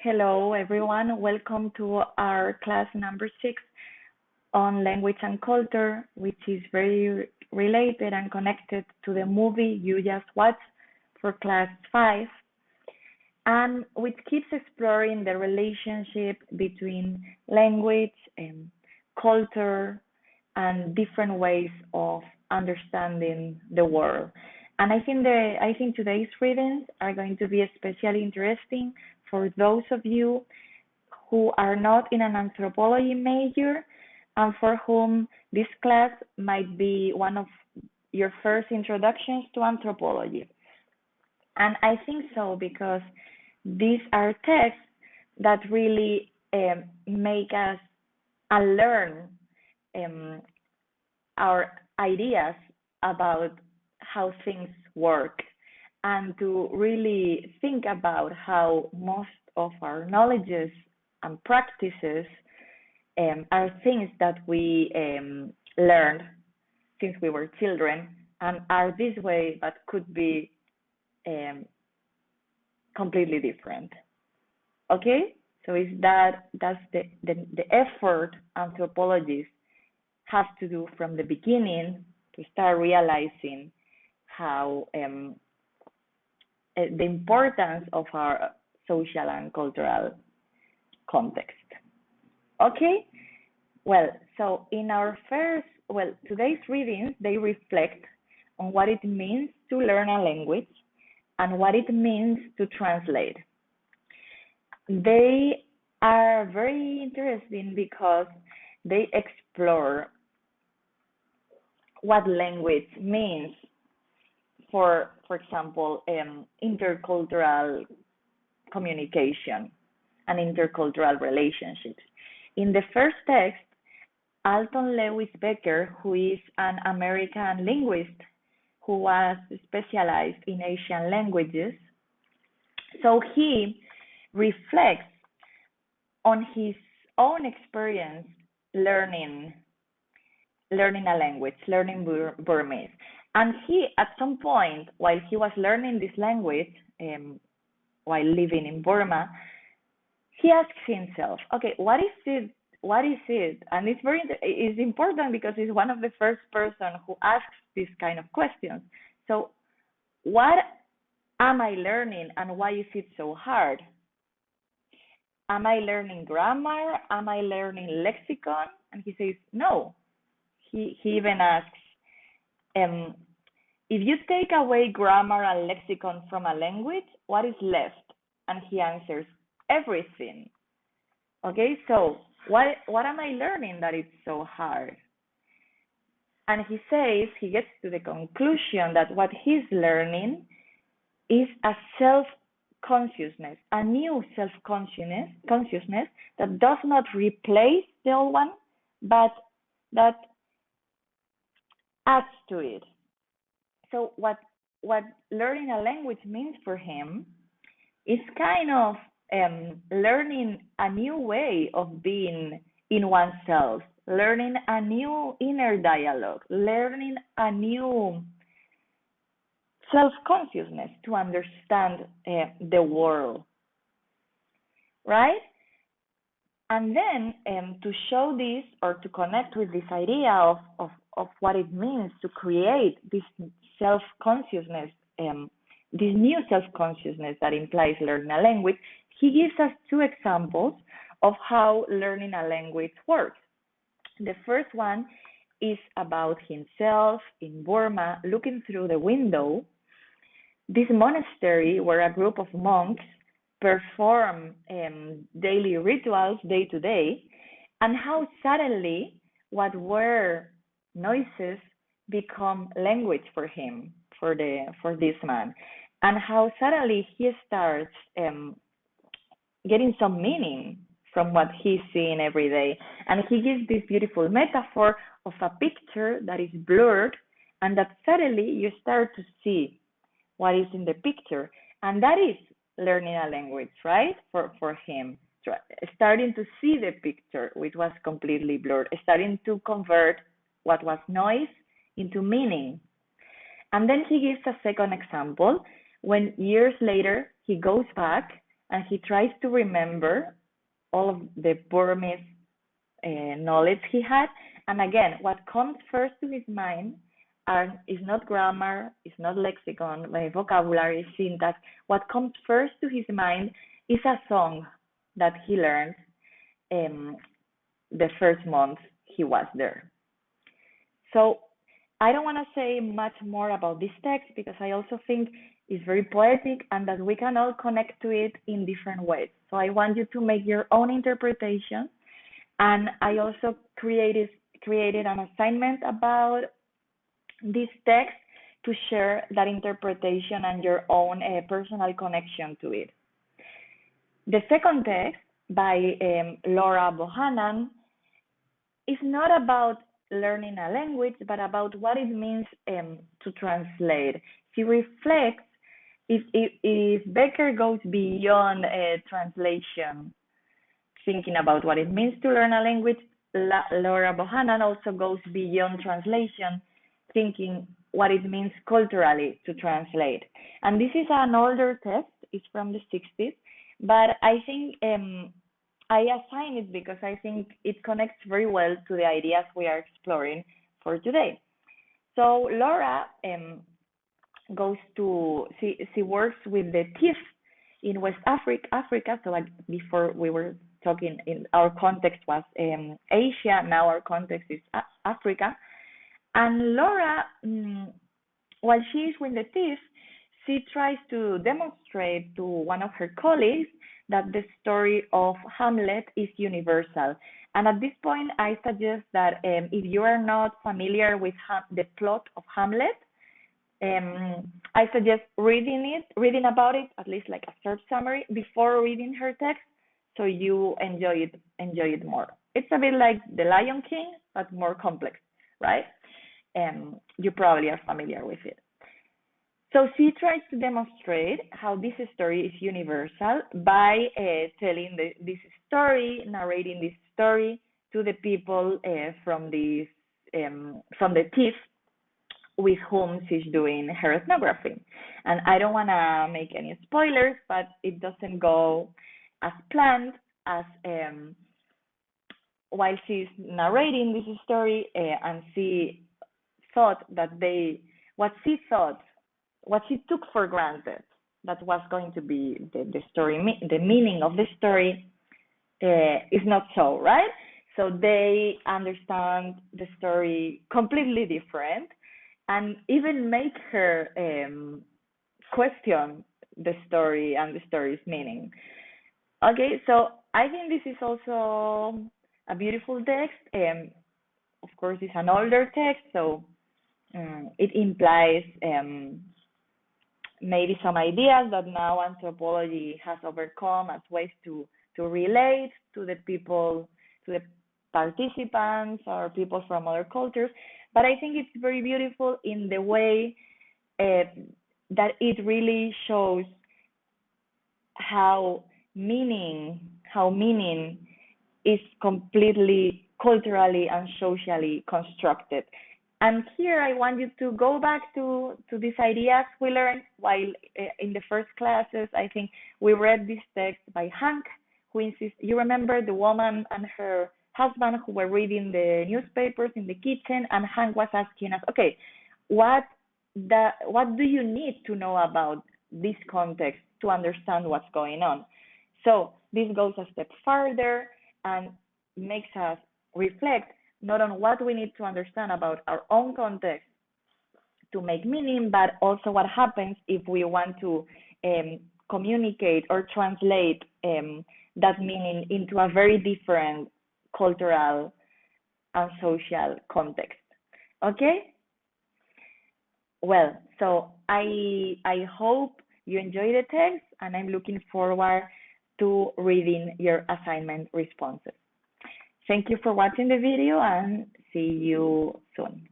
Hello, everyone. Welcome to our class number 6 on language and culture, which is very related and connected to the movie you just watched for class 5, and which keeps exploring the relationship between language and culture and different ways of understanding the world. And I think today's readings are going to be especially interesting for those of you who are not in an anthropology major and for whom this class might be one of your first introductions to anthropology. And I think so because these are texts that really make us unlearn our ideas about how things work and to really think about how most of our knowledges and practices are things that we learned since we were children and are this way but could be completely different. Okay, so that's the effort anthropologists have to do from the beginning to start realizing how the importance of our social and cultural context. Okay, well, so in our today's readings, they reflect on what it means to learn a language and what it means to translate. They are very interesting because they explore what language means for example, intercultural communication and intercultural relationships. In the first text, Alton Becker, who is an American linguist who was specialized in Asian languages, so he reflects on his own experience learning a language, learning Burmese. And he, at some point, while he was learning this language, while living in Burma, he asked himself, okay, what is it? What is it? And it's important because he's one of the first person who asks this kind of questions. So what am I learning and why is it so hard? Am I learning grammar? Am I learning lexicon? And he says, no. He even asks, if you take away grammar and lexicon from a language, what is left? And he answers, everything. Okay, so what am I learning that it's so hard? And he says, he gets to the conclusion that what he's learning is a self-consciousness, a new self-consciousness that does not replace the old one, but that adds to it. So what learning a language means for him is kind of learning a new way of being in oneself, learning a new inner dialogue, learning a new self-consciousness to understand the world, right? And then to show this or to connect with this idea of what it means to create this self-consciousness, this new self-consciousness that implies learning a language, he gives us two examples of how learning a language works. The first one is about himself in Burma looking through the window, this monastery where a group of monks perform daily rituals day to day, and how suddenly what were noises become language for him, for this man, and how suddenly he starts getting some meaning from what he's seeing every day. And he gives this beautiful metaphor of a picture that is blurred and that suddenly you start to see what is in the picture. And that is learning a language, right? For him, starting to see the picture, which was completely blurred, starting to convert what was noise into meaning. And then he gives a second example when years later he goes back and he tries to remember all of the Burmese knowledge he had. And again, what comes first to his mind is not grammar, is not lexicon, vocabulary, syntax. What comes first to his mind is a song that he learned the first month he was there. So I don't want to say much more about this text because I also think it's very poetic and that we can all connect to it in different ways. So I want you to make your own interpretation. And I also created an assignment about this text to share that interpretation and your own personal connection to it. The second text by Laura Bohannan is not about learning a language, but about what it means to translate. She reflects if Becker goes beyond translation, thinking about what it means to learn a language, Laura Bohannan also goes beyond translation, thinking what it means culturally to translate. And this is an older text, it's from the 60s, but I think I assign it because I think it connects very well to the ideas we are exploring for today. So Laura goes to, she works with the TIF in West Africa. So like before we were talking, in our context was Asia, now our context is Africa. And Laura, while she is with the TIF, she tries to demonstrate to one of her colleagues that the story of Hamlet is universal. And at this point, I suggest that if you are not familiar with the plot of Hamlet, I suggest reading about it, at least like a short summary, before reading her text, so you enjoy it more. It's a bit like The Lion King, but more complex, right? You probably are familiar with it. So she tries to demonstrate how this story is universal by telling this story, narrating this story to the people from the TIF with whom she's doing her ethnography. And I don't want to make any spoilers, but it doesn't go as planned as while she's narrating this story, and she thought that what she took for granted that was going to be the story, the meaning of the story is not so, right? So they understand the story completely different and even make her question the story and the story's meaning. Okay, so I think this is also a beautiful text. Of course, it's an older text, so it implies maybe some ideas that now anthropology has overcome as ways to relate to the people, to the participants or people from other cultures. But I think it's very beautiful in the way that it really shows how meaning is completely culturally and socially constructed. And here I want you to go back to these ideas we learned while in the first classes. I think we read this text by Hank, who insists, you remember the woman and her husband who were reading the newspapers in the kitchen, and Hank was asking us, okay, what do you need to know about this context to understand what's going on? So this goes a step further and makes us reflect not on what we need to understand about our own context to make meaning, but also what happens if we want to communicate or translate that meaning into a very different cultural and social context. Okay? Well, so I hope you enjoy the text, and I'm looking forward to reading your assignment responses. Thank you for watching the video, and see you soon.